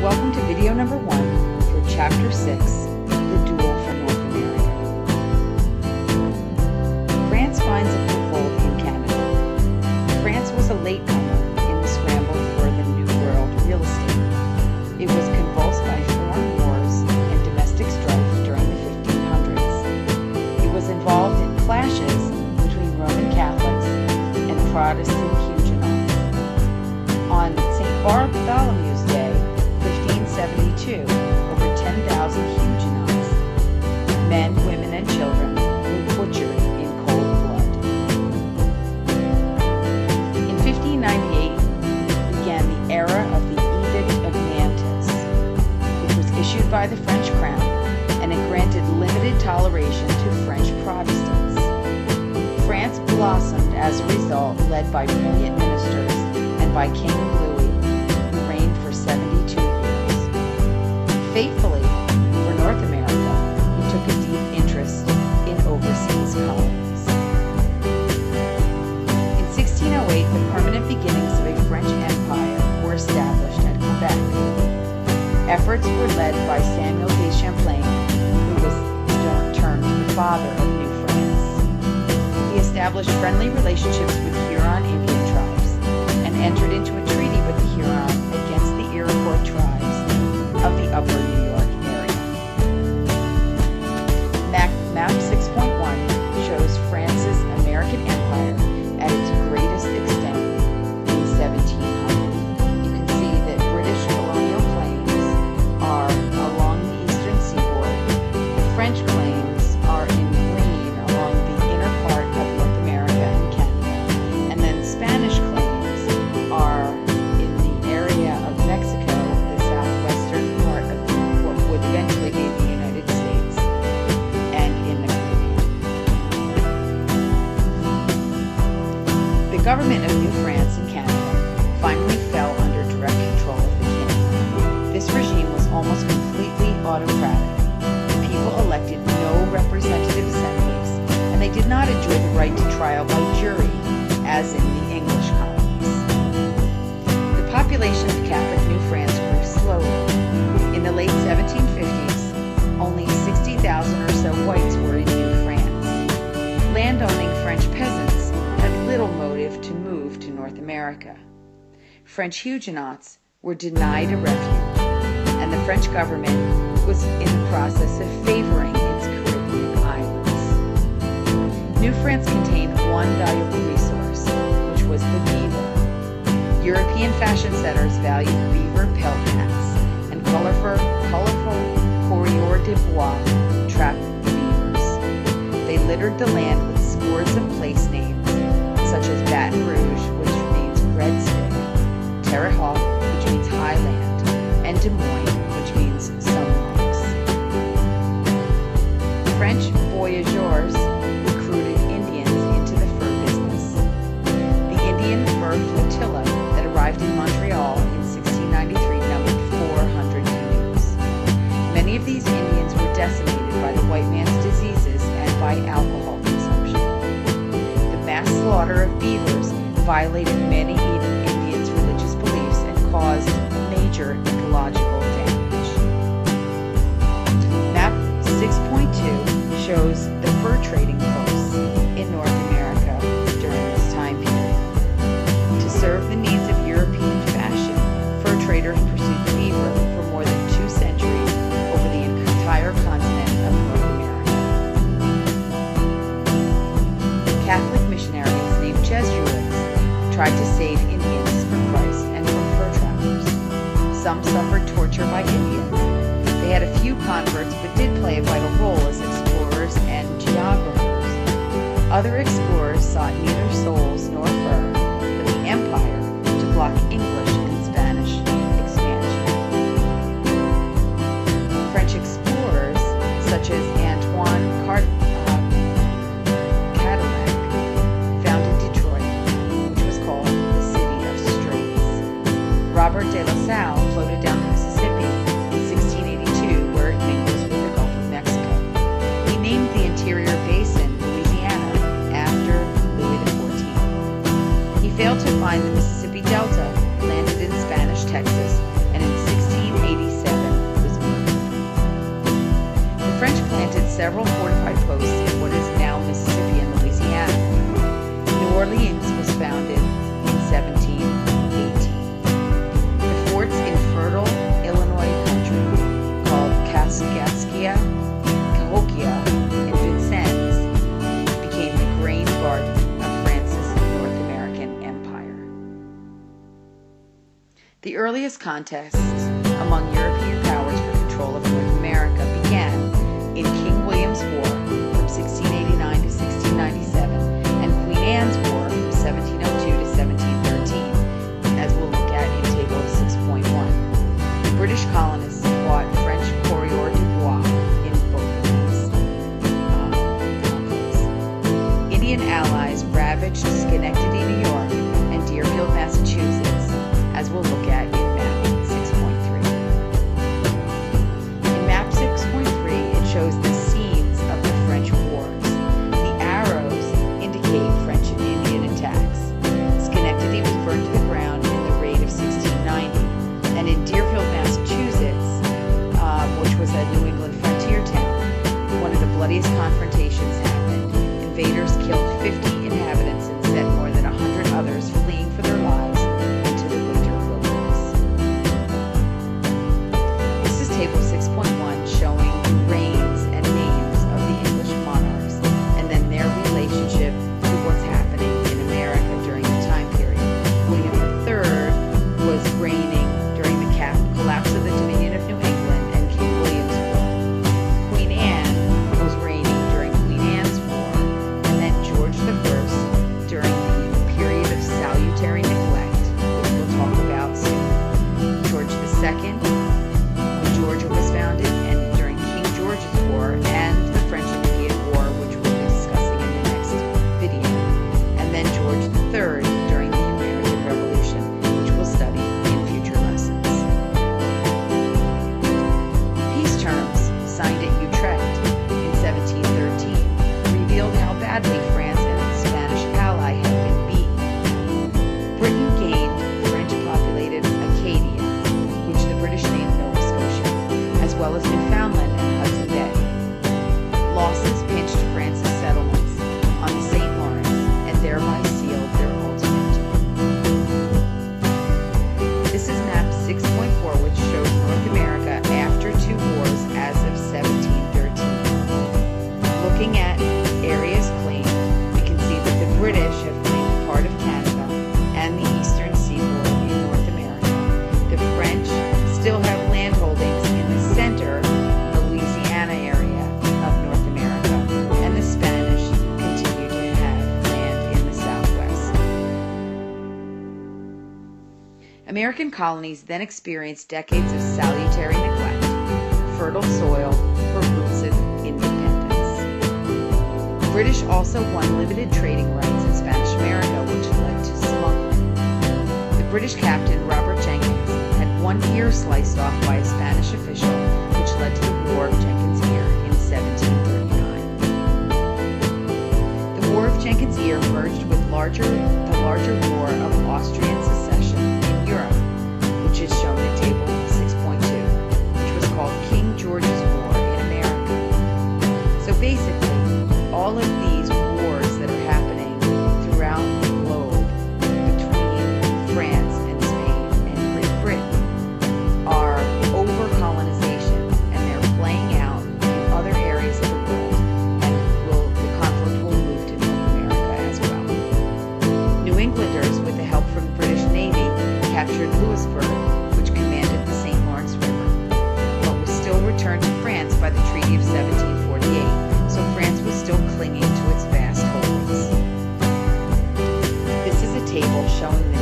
Welcome to video number 1 for Chapter 6, The Duel for North America. France finds a foothold in Canada. France was a latecomer in the scramble for the New World real estate. It was convulsed by foreign wars and domestic strife during the 1500s. It was involved in clashes between Roman Catholics and Protestant Huguenots. On St. Bartholomew's Day, 1572, over 10,000 Huguenots, men, women, and children, were butchered in cold blood. In 1598 began the era of the Edict of Nantes, which was issued by the French crown, and it granted limited toleration to French Protestants. France blossomed as a result, led by brilliant ministers and by King Louis, who reigned for 72 years. Faithfully, for North America, he took a deep interest in overseas colonies. In 1608, the permanent beginnings of a French empire were established at Quebec. Efforts were led by Samuel de Champlain, who was termed the father of New France. He established friendly relationships with Huron Indian tribes and entered into a treaty with the Huron against the Iroquois tribes of the upper New York area. Map 6.1 shows France's American empire at its greatest extent in 1700. You can see that British colonial claims are along the eastern seaboard. The French claims are in green along the inner part of North America and Canada, and then Spanish claims are in the area of Mexico, the southwestern part of what would eventually be the United States, and in the Caribbean. The government of New France and Canada finally fell under direct control of the king. This regime was almost completely autocratic. The people elected no representative assemblies, and they did not enjoy the right to trial by jury, as in the English colonies. The population of Catholic New France grew slowly. In the late 1750s, only 60,000 or so whites were in New France. Landowning French peasants had little motive to move to North America. French Huguenots were denied a refuge, and the French government was in the process of favoring its Caribbean islands. New France contained one valuable resource, which was the beaver. European fashion setters valued beaver pelt hats, and colorful coureurs de bois trapped beavers. They littered the land with scores of place names, such as Baton Rouge, which means breadstick, Terre Haute, which means highland, and Des Moines, which means sunlocks. French voyageurs recruited Indians into the fur business. The Indian fur flotilla that arrived in Montreal in 1693 numbered 400 canoes. Many of these Indians were decimated by the white man's diseases and by alcohol consumption. The mass slaughter of beavers violated many Indians' religious beliefs and caused major ecological damage. Map 6.2 shows the fur trading posts in North America during this time period. To serve the needs of European fashion, fur traders pursued beaver for more than 2 centuries over the entire continent of North America. Catholic missionaries named Jesuits tried to save Indians from Christ and from fur travelers. Some suffered torture by Indians. They had a few converts but did play a vital role as explorers and geographers. Other explorers sought neither souls nor fur, but the empire to block English and Spanish expansion. French explorers, such as Antoine Cadillac, founded Detroit, which was called the City of Straits. Robert de La Salle floated down the Mississippi in 1682, where it mingles with the Gulf of Mexico. He named the interior basin Louisiana after Louis XIV. He failed to find the Mississippi Delta, landed in Spanish Texas, and in 1680 several fortified posts in what is now Mississippi and Louisiana. New Orleans was founded in 1718. The forts in fertile Illinois country called Kaskaskia, Cahokia, and Vincennes became the grain garden of France's North American empire. The earliest contests among European powers for control of North America began in King William's War from 1689 to 1697 and Queen Anne's War from 1702 to 1713, as we'll look at in Table 6.1. British colonists fought French coureurs de bois in both of these conflicts. Indian allies ravaged Schenectady, New York, and Deerfield, Massachusetts, as we'll look at in Map 6.3. In Map 6.3, it shows the scenes of the French wars. The arrows indicate French and Indian attacks. Schenectady was burned to the ground in the raid of 1690, and in Deerfield, Massachusetts, which was a New England frontier town, one of the bloodiest confrontations happened. Invaders killed 50 inhabitants and sent more than 100 others fleeing for their lives into the winter wilderness. This is Table 6.1 showing reigns and names of the English monarchs and then their relationship to what's happening in America during the time period. William III was reigning during the collapse of the Dominion of New England and King William's War. Queen Anne was reigning during Queen Anne's War, and then George I during the period of salutary neglect, which we'll talk about soon. George II, when Georgia was founded, and during King George's War and the French-Indian War, which we'll be discussing in the next video. And then George III during the American Revolution, which we'll study in future lessons. Peace terms signed at Utrecht in 1713 revealed how badly France and its Spanish ally had been beaten. Britain gained French-populated Acadia, which the British named Nova Scotia, as well as Newfoundland and Hudson Bay. Losses pinched France's settlements on the St. Lawrence and thereby sealed their ultimate doom. This is Map 6.4, which shows North America after two wars as of 1713. Looking at areas claimed, we can see that the British have claimed part of Canada and the eastern seaboard in North America. The French still have land holdings in the center, the Louisiana area of North America, and the Spanish continue to have land in the southwest. American colonies then experienced decades of salutary neglect, fertile soil for roots of independence. The British also won limited trading rights in Spanish America, which led to smuggling. The British captain Robert Jenkins had one ear sliced off by a Spanish official, which led to the War of Jenkins' Ear in 1739. The War of Jenkins' Ear merged with the larger War of Austrian Secession in Europe, which is shown in Table 6.2, which was called King George's War in America. So basically, all of these wars that are happening throughout the globe between France and Spain and Great Britain are over colonization, and they're playing out in other areas of the world, and the conflict will move to North America as well. New Englanders, with the help from the British Navy, captured Louisburg, which commanded the St. Lawrence River, but was still returned to France by the Treaty of 1748, so France was still clinging to its vast holdings. This is a table showing